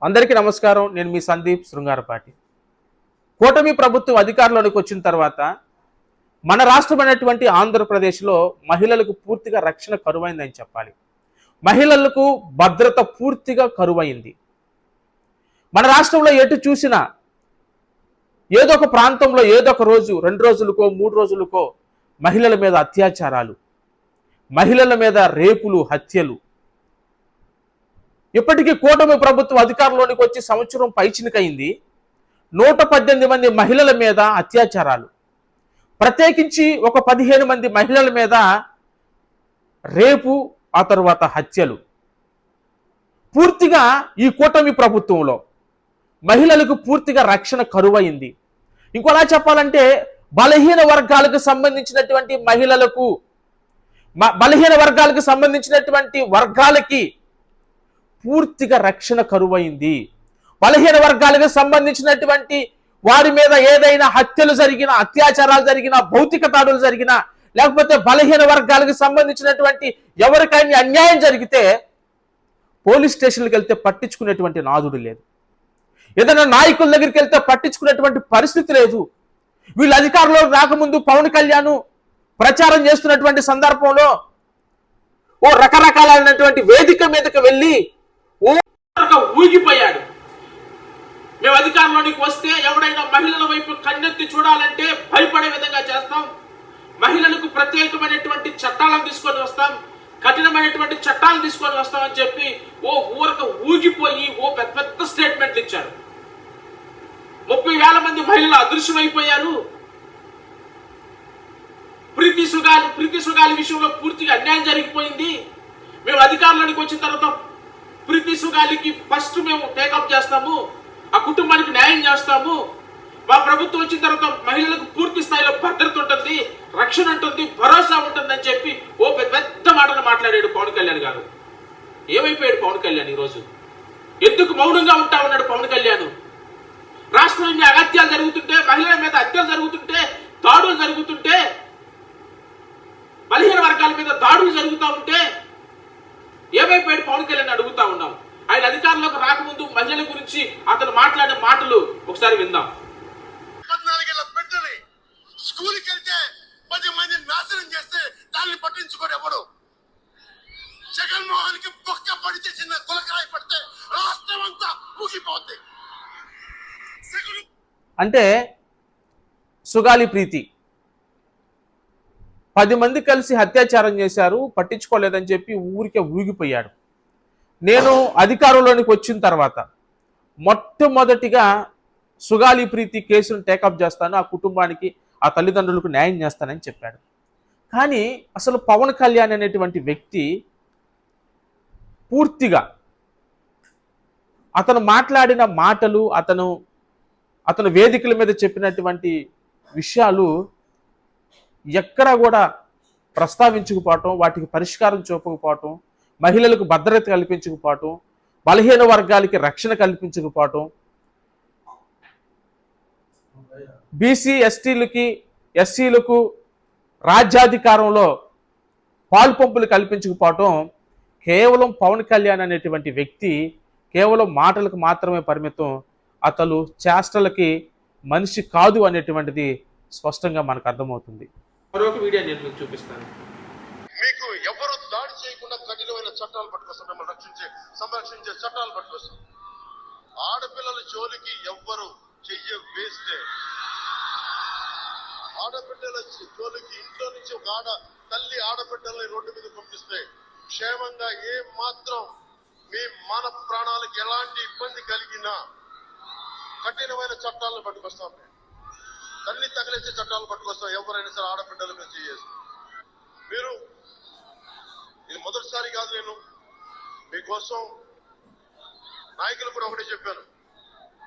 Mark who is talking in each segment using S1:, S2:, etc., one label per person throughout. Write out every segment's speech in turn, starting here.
S1: అందరికీ నమస్కారం. నేను మీ సందీప్ శృంగారపాటి. కూటమి ప్రభుత్వం అధికారంలోకి వచ్చిన తర్వాత మన రాష్ట్రమైనటువంటి ఆంధ్రప్రదేశ్లో మహిళలకు పూర్తిగా రక్షణ కరువైందని చెప్పాలి. మహిళలకు భద్రత పూర్తిగా కరువైంది. మన రాష్ట్రంలో ఎటు చూసినా ఏదో ఒక ప్రాంతంలో ఏదో ఒక రోజు 2 రోజులకో 3 రోజులకో మహిళల మీద అత్యాచారాలు, మహిళల మీద రేపులు, హత్యలు. ఇప్పటికీ కూటమి ప్రభుత్వం అధికారంలోనికి వచ్చి సంవత్సరం పైచినకైంది. 118 మంది మహిళల మీద అత్యాచారాలు, ప్రత్యేకించి ఒక 15 మంది మహిళల మీద రేపు, ఆ తర్వాత హత్యలు. పూర్తిగా ఈ కూటమి ప్రభుత్వంలో మహిళలకు పూర్తిగా రక్షణ కరువైంది. ఇంకోలా చెప్పాలంటే బలహీన వర్గాలకు సంబంధించినటువంటి మహిళలకు, బలహీన వర్గాలకు సంబంధించినటువంటి వర్గాలకి పూర్తిగా రక్షణ కరువైంది. బలహీన వర్గాలకు సంబంధించినటువంటి వారి మీద ఏదైనా హత్యలు జరిగినా, అత్యాచారాలు జరిగినా, భౌతిక దాడులు జరిగినా, లేకపోతే బలహీన వర్గాలకు సంబంధించినటువంటి ఎవరికైనా అన్యాయం జరిగితే పోలీస్ స్టేషన్లకు వెళ్తే పట్టించుకునేటువంటి నాదుడు లేదు. ఏదైనా నాయకుల దగ్గరికి వెళ్తే పట్టించుకునేటువంటి పరిస్థితి లేదు. వీళ్ళు అధికారంలో రాకముందు పవన్ కళ్యాణ్ ప్రచారం చేస్తున్నటువంటి సందర్భంలో ఓ రకరకాలైనటువంటి వేదిక మీదకి వెళ్ళి ఊగిపోయాడు. మేము అధికారంలోనికి వస్తే ఎవడైనా మహిళల వైపు కన్నెత్తి చూడాలంటే భయపడే విధంగా చేస్తాం, మహిళలకు ప్రత్యేకమైనటువంటి చట్టాలను తీసుకొని వస్తాం, కఠినమైనటువంటి చట్టాలను తీసుకొని వస్తామని చెప్పి ఊరక ఊగిపోయి పెద్ద పెద్ద స్టేట్మెంట్లు ఇచ్చారు. 30,000 మంది మహిళలు అదృశ్యమైపోయారు. ప్రీతి సుగాలి విషయంలో పూర్తిగా అన్యాయం జరిగిపోయింది. మేము అధికారంలోనికి వచ్చిన తర్వాత ప్రీతి సుగాలికి ఫస్ట్ మేము టేకప్ చేస్తాము, ఆ కుటుంబానికి న్యాయం చేస్తాము. మా ప్రభుత్వం వచ్చిన తర్వాత మహిళలకు పూర్తి స్థాయిలో భద్రత ఉంటుంది, రక్షణ ఉంటుంది, భరోసా ఉంటుంది అని చెప్పి పెద్ద మాటలు మాట్లాడాడు పవన్ కళ్యాణ్ గారు. ఏమైపోయాడు పవన్ కళ్యాణ్ ఈరోజు? ఎందుకు మౌనంగా ఉంటా ఉన్నాడు పవన్ కళ్యాణ్? రాష్ట్రంలో అగత్యాలు జరుగుతుంటే, మహిళల మీద హత్యలు జరుగుతుంటే, దాడులు జరుగుతుంటే, బలహీన వర్గాల మీద దాడులు జరుగుతూ ఉంటే ఏమైపోయాడు పవన్ కళ్యాణ్ అడుగుతా ఉన్నాం. ఆయన అధికారంలోకి రాకముందు మహిళల గురించి అతను మాట్లాడిన మాటలు ఒకసారి విందాం.
S2: 14 ఏళ్ల బిడ్డని స్కూల్కి వెళ్తే 10 మందిని నాశనం చేస్తే దాన్ని పట్టించుకోడు ఎవడు. జగన్మోహన్ కి బొక్క పడితే, చిన్న గులకాయ పడితే రాష్ట్రం అంతా ఊగిపోద్ది.
S1: అంటే సుగాలి ప్రీతి 10 మంది కలిసి అత్యాచారం చేశారు, పట్టించుకోలేదని చెప్పి ఊరికే ఊగిపోయాడు. నేను అధికారంలోనికి వచ్చిన తర్వాత మొట్టమొదటిగా సుగాలి ప్రీతి కేసును టేకప్ చేస్తాను, ఆ కుటుంబానికి, ఆ తల్లిదండ్రులకు న్యాయం చేస్తానని చెప్పాడు. కానీ అసలు పవన్ కళ్యాణ్ అనేటువంటి వ్యక్తి పూర్తిగా అతను మాట్లాడిన మాటలు, అతను వేదికల మీద చెప్పినటువంటి విషయాలు ఎక్కడా కూడా ప్రస్తావించకపోవటం, వాటికి పరిష్కారం చూపకపోవటం, మహిళలకు భద్రత కల్పించకపోవటం, బలహీన వర్గాలకి రక్షణ కల్పించకపోవటం, బీసీ ఎస్టీలకి ఎస్సీలకు రాజ్యాధికారంలో పాల్పంపులు కల్పించకపోవటం కేవలం పవన్ కళ్యాణ్ అనేటువంటి వ్యక్తి కేవలం మాటలకు మాత్రమే పరిమితం. అతను చేష్టలకి మనిషి కాదు అనేటువంటిది స్పష్టంగా మనకు అర్థమవుతుంది. మరొక వీడియో నేను మీకు చూపిస్తాను.
S2: మీకు ఎవరు దాడి చేయకుండా కఠినమైన చట్టాలు పట్టుకొస్తాం, మిమ్మల్ని సంరక్షించే చట్టాలు పట్టుకొస్తాం. ఆడపిల్లల జోలికి ఎవ్వరు చెయ్య వేస్తే, ఆడబిడ్డల జోలికి ఇంట్లో నుంచి ఒక తల్లి ఆడబిడ్డల్ని రోడ్డు మీద పంపిస్తే క్షేమంగా ఏ మాత్రం మీ మన ప్రాణాలకు ఎలాంటి ఇబ్బంది కలిగినా కఠినమైన చట్టాలను పట్టుకొస్తాం. తల్లి తగిలించే చట్టాలు పట్టుకొస్తాం. ఎవరైనా సరే ఆడబిడ్డల మీద చేయాలి. మీరు ఇది మొదటిసారి కాదు, నేను మీకోసం నాయకులు కూడా ఒకటే చెప్పాను,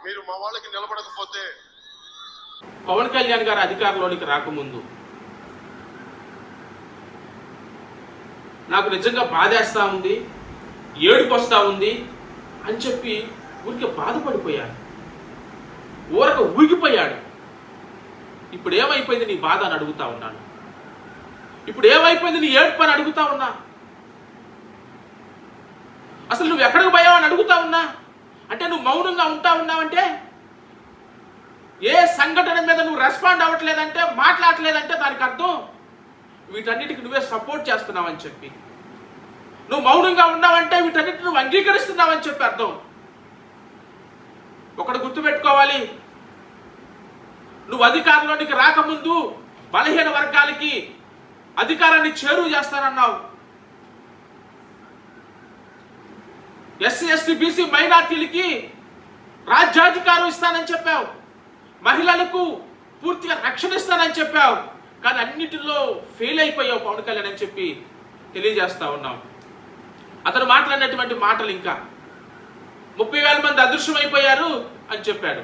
S2: మీరు మా వాళ్ళకి నిలబడకపోతే.
S1: పవన్ కళ్యాణ్ గారు అధికారంలోనికి రాకముందు నాకు నిజంగా బాధేస్తా ఉంది, ఏడుపు వస్తూ ఉంది అని చెప్పి ఊరికే బాధపడిపోయాడు, ఊరక ఊగిపోయాడు. ఇప్పుడు ఏమైపోయింది నీ బాధ అని అడుగుతా ఉన్నాను. ఇప్పుడు ఏమైపోయింది నీ ఏడుపు అని అడుగుతా ఉన్నా. అసలు నువ్వు ఎక్కడికి పోయావు అని అడుగుతా ఉన్నా. అంటే నువ్వు మౌనంగా ఉన్నావంటే, ఏ సంఘటన మీద నువ్వు రెస్పాండ్ అవ్వట్లేదంటే, మాట్లాడట్లేదంటే దానికి అర్థం వీటన్నిటికి నువ్వే సపోర్ట్ చేస్తున్నావని చెప్పి. నువ్వు మౌనంగా ఉన్నావంటే వీటన్నిటిని నువ్వు అంగీకరిస్తున్నావని చెప్పి అర్థం. ఒకటి గుర్తుపెట్టుకోవాలి, నువ్వు అధికారంలోనికి రాకముందు బలహీన వర్గాలకి అధికారాన్ని చేరువ చేస్తానన్నావు. ఎస్సీ ఎస్టీ బీసీ మైనార్టీలకి రాజ్యాధికారం ఇస్తానని చెప్పావు. మహిళలకు పూర్తిగా రక్షణ ఇస్తానని చెప్పావు. కానీ అన్నిటిలో ఫెయిల్ అయిపోయావు పవన్ కళ్యాణ్ అని చెప్పి తెలియజేస్తా ఉన్నాం. అతను మాట్లాడినటువంటి మాటలు ఇంకా 30,000 మంది అదృశ్యమైపోయారు అని చెప్పాడు.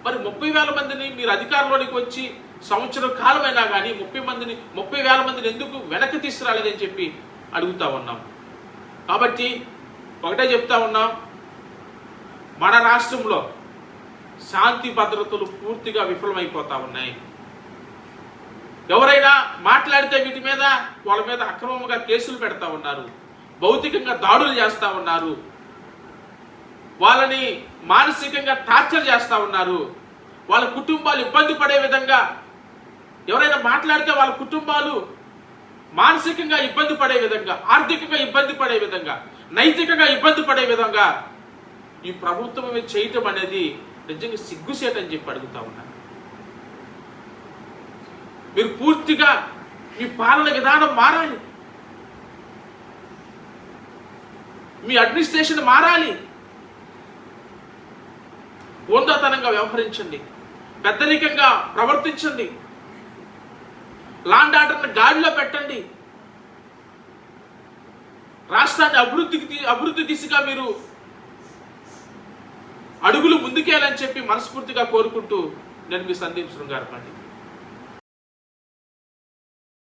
S1: మరి 30,000 మందిని మీరు అధికారంలోనికి వచ్చి సంవత్సరం కాలమైనా కానీ 30,000 మందిని ఎందుకు వెనక్కి తీసుకురాలేదని చెప్పి అడుగుతా ఉన్నాం. కాబట్టి ఒకటే చెప్తా ఉన్నాం, మన రాష్ట్రంలో శాంతి భద్రతలు పూర్తిగా విఫలమైపోతా ఉన్నాయి. ఎవరైనా మాట్లాడితే వీటి మీద వాళ్ళ మీద అక్రమంగా కేసులు పెడతా ఉన్నారు, భౌతికంగా దాడులు చేస్తా ఉన్నారు, వాళ్ళని మానసికంగా టార్చర్ చేస్తా ఉన్నారు, వాళ్ళ కుటుంబాలు ఇబ్బంది పడే విధంగా, ఎవరైనా మాట్లాడితే వాళ్ళ కుటుంబాలు మానసికంగా ఇబ్బంది పడే విధంగా, ఆర్థికంగా ఇబ్బంది పడే విధంగా, నైతికంగా ఇబ్బంది పడే విధంగా ఈ ప్రభుత్వం చేయటం అనేది నిజంగా సిగ్గుసేటని చెప్పి అడుగుతా ఉన్నారు. మీరు పూర్తిగా మీ పాలన విధానం మారాలి, మీ అడ్మినిస్ట్రేషన్ మారాలి, హోందాతనంగా వ్యవహరించండి, పెద్దరికంగా ప్రవర్తించండి, లాండ్ ఆర్డర్ని గాడిలో పెట్టండి, రాష్ట్రాన్ని అభివృద్ధి దిశగా మీరు అడుగులు ముందుకేయాలని చెప్పి మనస్ఫూర్తిగా కోరుకుంటూ నేను మీ సందీప్ శృంగారపాటి.